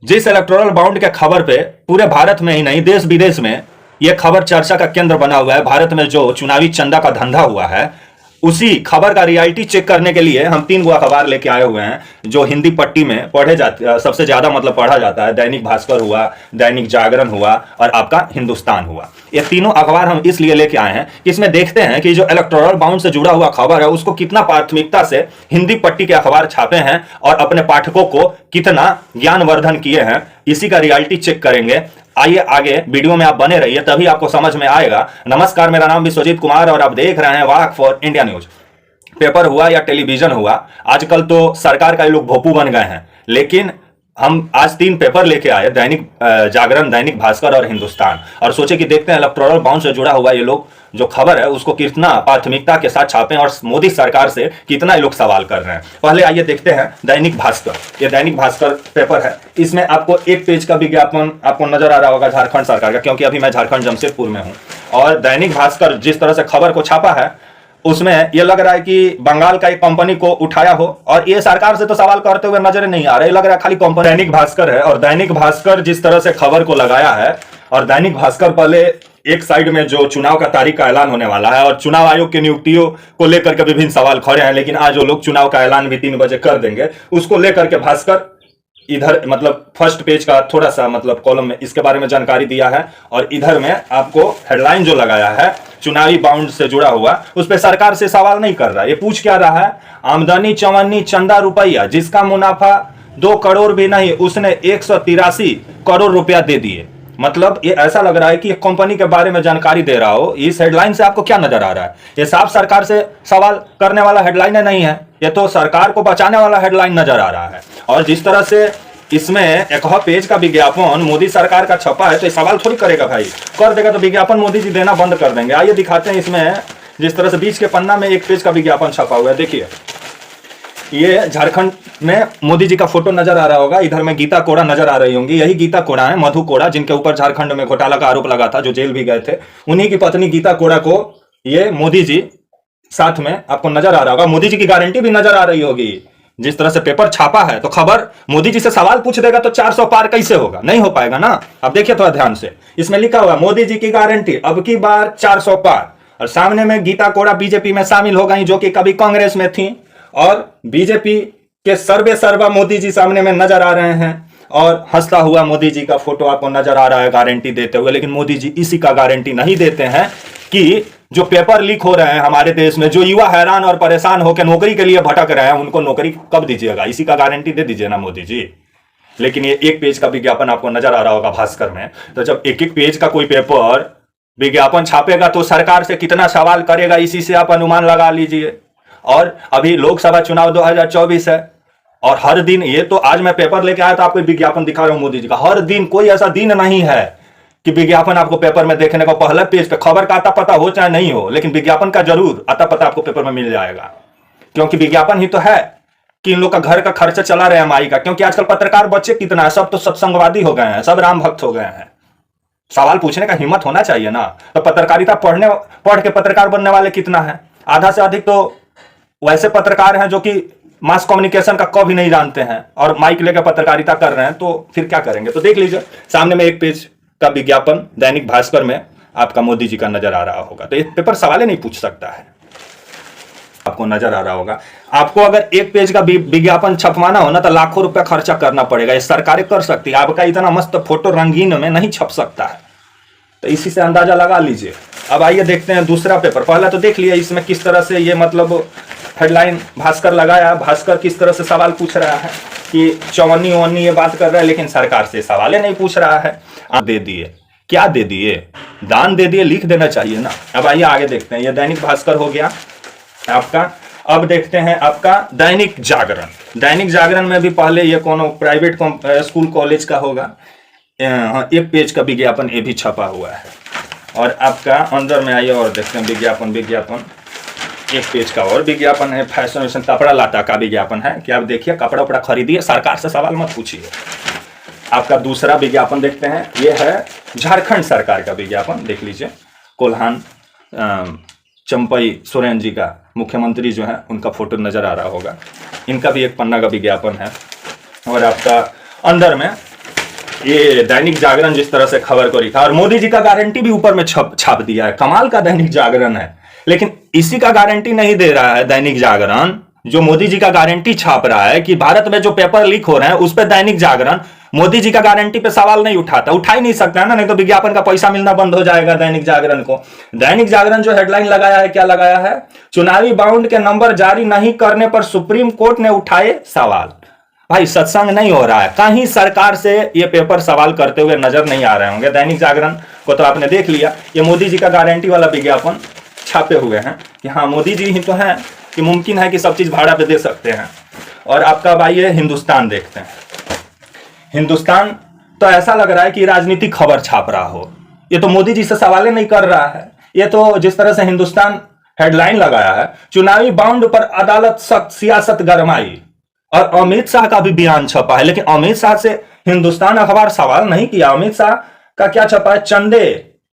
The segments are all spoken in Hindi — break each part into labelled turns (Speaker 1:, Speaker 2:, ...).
Speaker 1: जिस इलेक्टोरल बॉन्ड के खबर पे पूरे भारत में ही नहीं देश विदेश में यह खबर चर्चा का केंद्र बना हुआ है, भारत में जो चुनावी चंदा का धंधा हुआ है, उसी खबर का रियलिटी चेक करने के लिए हम 3 गो अखबार लेके आए हुए हैं जो हिंदी पट्टी में पढ़े जाते, सबसे ज्यादा मतलब पढ़ा जाता है। दैनिक भास्कर हुआ, दैनिक जागरण हुआ और आपका हिंदुस्तान हुआ। ये तीनों अखबार हम इसलिए लेके आए हैं कि इसमें देखते हैं कि जो इलेक्टोरल बाउंड से जुड़ा हुआ खबर है उसको कितना प्राथमिकता से हिंदी पट्टी के अखबार छापे हैं और अपने पाठकों को कितना ज्ञानवर्धन किए हैं। इसी का रियलिटी चेक करेंगे। आइए आगे वीडियो में आप बने रहिए, तभी आपको समझ में आएगा। नमस्कार, मेरा नाम विश्वजीत कुमार और आप देख रहे हैं वाक फॉर इंडिया न्यूज। पेपर हुआ या टेलीविजन हुआ, आजकल तो सरकार का ये लोग भोपू बन गए हैं, लेकिन हम आज 3 पेपर लेके आए, दैनिक जागरण, दैनिक भास्कर और हिंदुस्तान, और सोचे कि देखते हैं इलेक्टोरल बाउंड से जुड़ा हुआ ये लोग जो खबर है उसको कितना प्राथमिकता के साथ छापें और मोदी सरकार से कितना ये लोग सवाल कर रहे हैं। पहले आइए देखते हैं दैनिक भास्कर। ये दैनिक भास्कर पेपर है, इसमें आपको एक पेज का विज्ञापन आपको नजर आ रहा होगा झारखंड सरकार का, क्योंकि अभी मैं झारखंड जमशेदपुर में हूं। और दैनिक भास्कर जिस तरह से खबर को छापा है उसमें यह लग रहा है कि बंगाल का एक कंपनी को उठाया हो और ये सरकार से तो सवाल करते हुए नजर नहीं आ रहा है, लग रहा है खाली कंपनी। दैनिक भास्कर है और दैनिक भास्कर जिस तरह से खबर को लगाया है, और दैनिक भास्कर पहले एक साइड में जो चुनाव का तारीख का ऐलान होने वाला है और चुनाव आयोग की नियुक्तियों को लेकर के विभिन्न सवाल खड़े हैं, लेकिन आज वो लोग चुनाव का ऐलान भी 3 बजे कर देंगे, उसको लेकर के भास्कर इधर मतलब फर्स्ट पेज का थोड़ा सा मतलब कॉलम में इसके बारे में जानकारी दिया है। और इधर में आपको हेडलाइन जो लगाया है चुनावी बाउंड से जुड़ा हुआ, उस पर सरकार से सवाल नहीं कर रहा है। ये पूछ क्या रहा है, आमदनी चवन्नी चंदा रुपया, जिसका मुनाफा 2 करोड़ भी नहीं, उसने 183 करोड़ रुपया दे दिए। मतलब ये ऐसा लग रहा है कि एक कंपनी के बारे में जानकारी दे रहा हो। इस हेडलाइन से आपको क्या नजर आ रहा है? ये साफ सरकार से सवाल करने वाला हेडलाइन नहीं है, ये तो सरकार को बचाने वाला हेडलाइन नजर आ रहा है। और जिस तरह से इसमें एक पेज का विज्ञापन मोदी सरकार का छपा है, तो ये सवाल थोड़ी करेगा भाई, कर देगा तो विज्ञापन मोदी जी देना बंद कर देंगे। आइए दिखाते हैं इसमें जिस तरह से बीच के पन्ना में एक पेज का विज्ञापन छपा हुआ है। देखिए ये झारखंड में मोदी जी का फोटो नजर आ रहा होगा, इधर में गीता कोड़ा नजर आ रही होंगी, यही गीता कोड़ा है, मधु कोड़ा, जिनके ऊपर झारखंड में घोटाला का आरोप लगा था, जो जेल भी गए थे। उन्हीं की पत्नी गीता कोड़ा को ये मोदी जी साथ में आपको नजर आ रहा होगा, मोदी जी की गारंटी भी नजर आ रही होगी। जिस तरह से पेपर छापा है तो खबर मोदी जी से सवाल पूछ देगा तो 400 पार कैसे होगा? नहीं हो पाएगा ना। अब देखिए थोड़ा ध्यान से, इसमें लिखा हुआ मोदी जी की गारंटी अब की बार 400 पार, और सामने में गीता कोड़ा बीजेपी में शामिल हो गई, जो कि कभी कांग्रेस में थी, और बीजेपी के सर्वे सर्वा मोदी जी सामने में नजर आ रहे हैं और हंसता हुआ मोदी जी का फोटो आपको नजर आ रहा है गारंटी देते हुए। लेकिन मोदी जी इसी का गारंटी नहीं देते हैं कि जो पेपर लीक हो रहे हैं हमारे देश में, जो युवा हैरान और परेशान होकर नौकरी के लिए भटक रहे हैं, उनको नौकरी कब दीजिएगा? इसी का गारंटी दे दीजिए ना मोदी जी। लेकिन ये एक पेज का विज्ञापन आपको नजर आ रहा होगा भास्कर में, तो जब एक एक पेज का कोई पेपर विज्ञापन छापेगा तो सरकार से कितना सवाल करेगा, इसी से आप अनुमान लगा लीजिए। और अभी लोकसभा चुनाव 2024 है और हर दिन, ये तो आज मैं पेपर लेके आया तो आपको विज्ञापन दिखा रहा हूं मोदी जी का, हर दिन कोई ऐसा दिन नहीं है कि विज्ञापन आपको पेपर में देखने को पहले पेज पे, खबर का आता पता हो चाहे नहीं हो, लेकिन विज्ञापन का जरूर आता पता आपको पेपर में मिल जाएगा, क्योंकि विज्ञापन ही तो है कि इन लोग का घर का खर्चा चला रहे हैं माई का। क्योंकि आजकल पत्रकार बच्चे कितना है, सब तो सत्संगवादी हो गए हैं, सब राम भक्त हो गए हैं। सवाल पूछने का हिम्मत होना चाहिए ना। तो पत्रकारिता पढ़ के पत्रकार बनने वाले कितना है? आधा से अधिक तो वैसे पत्रकार हैं जो कि मास कम्युनिकेशन का कभी नहीं जानते हैं और माइक लेकर पत्रकारिता कर रहे हैं, तो फिर क्या करेंगे? तो देख लीजिए सामने में एक पेज का विज्ञापन दैनिक भास्कर में आपका मोदी जी का नजर आ रहा होगा। तो ये पेपर सवाल नहीं पूछ सकता है, आपको नजर आ रहा होगा। आपको अगर एक पेज का विज्ञापन छपवाना हो ना तो लाखों रुपया खर्चा करना पड़ेगा, ये सरकारें कर सकती है, आपका इतना मस्त फोटो रंगीन में नहीं छप सकता है। तो इसी से अंदाजा लगा लीजिए। अब आइए देखते हैं दूसरा पेपर। पहला तो देख लिया इसमें किस तरह से ये मतलब हेडलाइन भास्कर लगाया, भास्कर किस तरह से सवाल पूछ रहा है कि चौवन्नी वन्नी ये बात कर रहा है, लेकिन सरकार से सवाल नहीं पूछ रहा है। आप दे दिए, क्या दे दिए? दान दे दिए, लिख देना चाहिए ना। अब आइए आगे देखते हैं, ये दैनिक भास्कर हो गया आपका। अब देखते हैं आपका दैनिक जागरण। दैनिक जागरण में भी पहले ये कोनो प्राइवेट स्कूल कॉलेज का होगा, एक पेज का विज्ञापन ये भी छपा हुआ है। और आपका अंदर में आइए और देखते हैं विज्ञापन एक पेज का और विज्ञापन है, फैशन वैशन कपड़ा लाटा का विज्ञापन है कि आप देखिए कपड़ा उपड़ा खरीदिए, सरकार से सवाल मत पूछिए। आपका दूसरा विज्ञापन देखते हैं, ये है झारखंड सरकार का विज्ञापन। देख लीजिए, कोल्हान चंपई सोरेन जी का, मुख्यमंत्री जो है उनका फोटो नजर आ रहा होगा, इनका भी एक पन्ना का विज्ञापन है। और आपका अंदर में ये दैनिक जागरण जिस तरह से खबर को लिखा, और मोदी जी का गारंटी भी ऊपर में छाप दिया है। कमाल का दैनिक जागरण है। लेकिन इसी का गारंटी नहीं दे रहा है दैनिक जागरण, जो मोदी जी का गारंटी छाप रहा है कि भारत में जो पेपर लीक हो रहे हैं उस पर दैनिक जागरण मोदी जी का गारंटी पे सवाल नहीं उठाता, उठा ही नहीं सकता है ना, नहीं तो विज्ञापन का पैसा मिलना बंद हो जाएगा दैनिक जागरण को। दैनिक जागरण जो हेडलाइन लगाया है, क्या लगाया है? चुनावी बाउंड के नंबर जारी नहीं करने पर सुप्रीम कोर्ट ने उठाए सवाल। भाई सत्संग नहीं हो रहा है, कहीं सरकार से ये पेपर सवाल करते हुए नजर नहीं आ रहे होंगे। दैनिक जागरण को तो आपने देख लिया, ये मोदी जी का गारंटी वाला विज्ञापन छापे हुए हैं कि हाँ मोदी जी ही तो हैं कि मुमकिन है कि सब चीज भाड़ा पे दे सकते हैं। और आपका भाई ये हिंदुस्तान देखते हैं, हिंदुस्तान तो ऐसा लग रहा है कि राजनीतिक खबर छाप रहा हो। ये तो मोदी जी से सवाल नहीं कर रहा है। ये तो जिस तरह से हिंदुस्तान हेडलाइन लगाया है, चुनावी बाउंड पर अदालत सख्त, सियासत गरमाई, और अमित शाह का भी बयान छपा है। लेकिन अमित शाह से हिंदुस्तान अखबार सवाल नहीं किया। अमित शाह का क्या छपा है? चंदे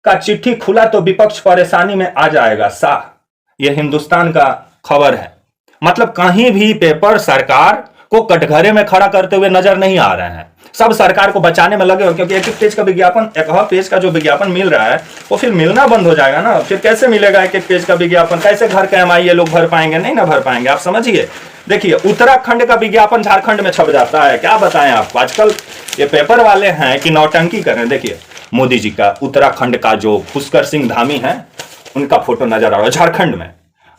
Speaker 1: का चिट्ठी खुला तो विपक्ष परेशानी में आ जाएगा, शाह। यह हिंदुस्तान का खबर है। मतलब कहीं भी पेपर सरकार को कटघरे में खड़ा करते हुए नजर नहीं आ रहे हैं। सब सरकार को बचाने में लगे हो, क्योंकि एक एक पेज का विज्ञापन, एक पेज का जो विज्ञापन मिल रहा है वो फिर मिलना बंद हो जाएगा ना। फिर कैसे मिलेगा एक एक पेज का विज्ञापन? कैसे घर के एमआई ये लोग भर पाएंगे? नहीं ना भर पाएंगे। आप समझिए, देखिए उत्तराखंड का विज्ञापन झारखंड में छप जाता है। क्या बताएं आपको, आजकल ये पेपर वाले हैं कि नौटंकी कर रहे हैं। देखिए मोदी जी का उत्तराखंड का जो पुष्कर सिंह धामी है उनका फोटो नजर आ रहा है झारखंड में,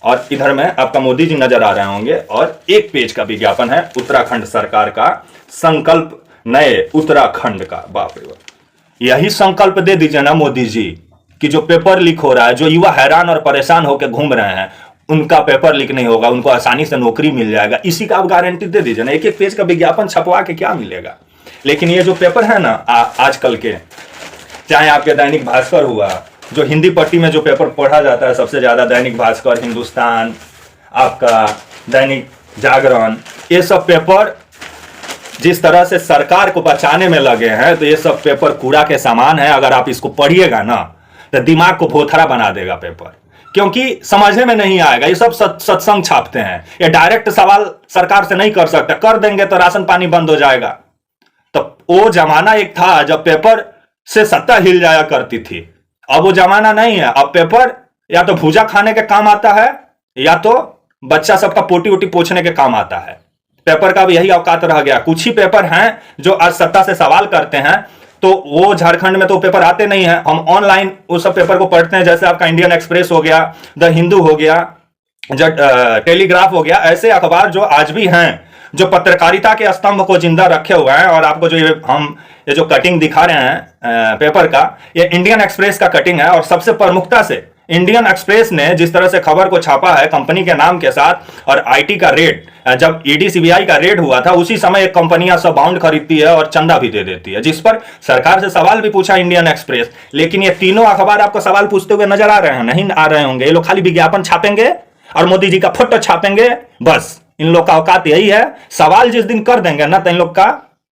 Speaker 1: और इधर में आपका मोदी जी नजर आ रहे होंगे। और एक पेज का विज्ञापन है उत्तराखंड सरकार का, संकल्प नए उत्तराखंड का। बाप रे बाप, यही संकल्प दे दीजिए ना मोदी जी कि जो पेपर लीक हो रहा है, जो युवा हैरान और परेशान होकर घूम रहे हैं, उनका पेपर लीक नहीं होगा, उनको आसानी से नौकरी मिल जाएगा। इसी का आप गारंटी दे दीजिए ना। एक एक पेज का विज्ञापन छपवा के क्या मिलेगा? लेकिन ये जो पेपर है ना आजकल के, चाहे आपके दैनिक भास्कर हुआ, जो हिंदी पट्टी में जो पेपर पढ़ा जाता है सबसे ज्यादा, दैनिक भास्कर, हिंदुस्तान, आपका दैनिक जागरण, ये सब पेपर जिस तरह से सरकार को बचाने में लगे हैं, तो ये सब पेपर कूड़ा के समान है। अगर आप इसको पढ़िएगा ना तो दिमाग को भोथरा बना देगा पेपर, क्योंकि समझने में नहीं आएगा। ये सब सत्संग छापते हैं। ये डायरेक्ट सवाल सरकार से नहीं कर सकते, कर देंगे तो राशन पानी बंद हो जाएगा। तो वो जमाना एक था जब पेपर से सत्ता हिल जाया करती थी। अब वो जमाना नहीं है। अब पेपर या तो भूजा खाने के काम आता है, या तो बच्चा सबका पोटी वोटी पोछने के काम आता है। पेपर का भी यही औकात रह गया। कुछ ही पेपर हैं जो आज सत्ता से सवाल करते हैं, तो वो झारखंड में तो पेपर आते नहीं है। हम ऑनलाइन उस सब पेपर को पढ़ते हैं, जैसे आपका इंडियन एक्सप्रेस हो गया, द हिंदू हो गया, टेलीग्राफ हो गया। ऐसे अखबार जो आज भी हैं, जो पत्रकारिता के स्तंभ को जिंदा रखे हुए हैं। और आपको जो ये जो कटिंग दिखा रहे हैं पेपर का, ये इंडियन एक्सप्रेस का कटिंग है। और सबसे प्रमुखता से इंडियन एक्सप्रेस ने जिस तरह से खबर को छापा है कंपनी के नाम के साथ, और आईटी का रेड, जब ईडी सीबीआई का रेड हुआ था उसी समय एक कंपनियां सब बाउंड खरीदती है और चंदा भी दे देती है, जिस पर सरकार से सवाल भी पूछा इंडियन एक्सप्रेस। लेकिन ये तीनों अखबार आपको सवाल पूछते हुए नजर आ रहे हैं? नहीं आ रहे होंगे। ये लोग खाली विज्ञापन छापेंगे और मोदी जी का फोटो छापेंगे, बस। इन लोग का औकात यही है। सवाल जिस दिन कर देंगे ना तो इन लोग का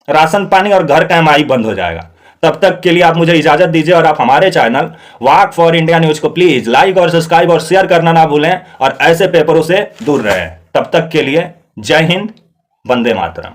Speaker 1: राशन पानी और घर का एमआई बंद हो जाएगा। तब तक के लिए आप मुझे इजाजत दीजिए, और आप हमारे channel walk for India news को प्लीज लाइक और सब्सक्राइब और शेयर करना ना भूलें, और ऐसे पेपरों से दूर रहें। तब तक के लिए जय हिंद, वंदे मातरम।